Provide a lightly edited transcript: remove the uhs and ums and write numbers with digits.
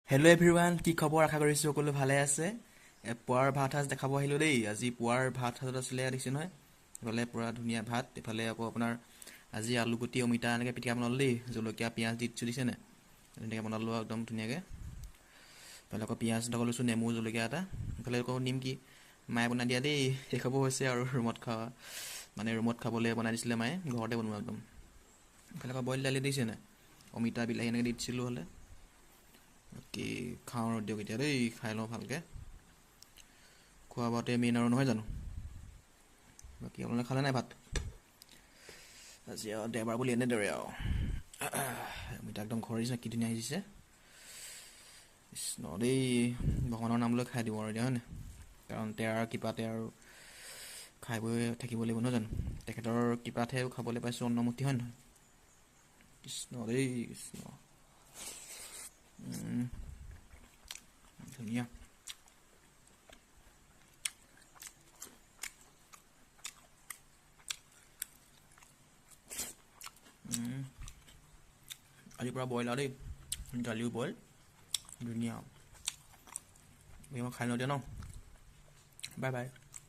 Hello' everyone, কি খবৰ? আশা কৰিছোঁ সকলো ভালে আছে। পুৱাৰ ভাত সাজ দেখাব আহিলোঁ দেই। আজি পুৱাৰ ভাত সাজত আছিলে দেখিছে নহয়, এইফালে পূৰা ধুনীয়া ভাত, এইফালে আকৌ আপোনাৰ আজি আলুগুটি অমিতা এনেকৈ পিটিকা বনালোঁ দেই, জলকীয়া পিঁয়াজ দি দিছোঁ দিছেনে, তেনেকৈ বনালোঁ আৰু একদম ধুনীয়াকৈ। এইফালে আকৌ পিঁয়াজ এটা লৈছোঁ, নেমু জলকীয়া এটা, এইফালে আকৌ নিমকি মায়ে বনাই দিয়া দেই। শেষ হ'ব হৈছে আৰু ৰুমত খাবলৈ বনাই দিছিলে মায়ে, ঘৰতে বনোৱা একদম। এইফালে আকৌ বইল দালি দিছেনে, অমিতা বিলাহী এনেকৈ দি দিছিলোঁ হ'লে। বাকী খাওঁ আৰু দিয়ক এতিয়া দেই, খাই লওঁ ভালকৈ। খোৱা বোৱাতে মেইন আৰু নহয় জানো। বাকী আপোনালোকে খালে নাই ভাত? আজি আৰু দেওবাৰ বুলি এনেদৰে আৰু অমিতা একদম ঘৰৰ নিচিনা কি ধুনীয়া সিজিছে। কৃষ্ণ দেই, ভগৱানৰ নাম লৈ খাই দিওঁ আৰু এতিয়া হয় নাই, কাৰণ তেওঁৰ কৃপাতে আৰু খাই বৈ থাকিব লাগিব নহয় জানো। তেখেতৰ কৃপাতহে খাবলৈ পাইছোঁ অন্নমুঠি, হয় নহয়? কৃষ্ণ দেই কৃষ্ণ। ধুনীয়া। আজিৰ পৰা বইল আৰু দেই, দালিও বইল, ধুনীয়া। মই খাই লওঁ দিয়া ন, বাই বাই।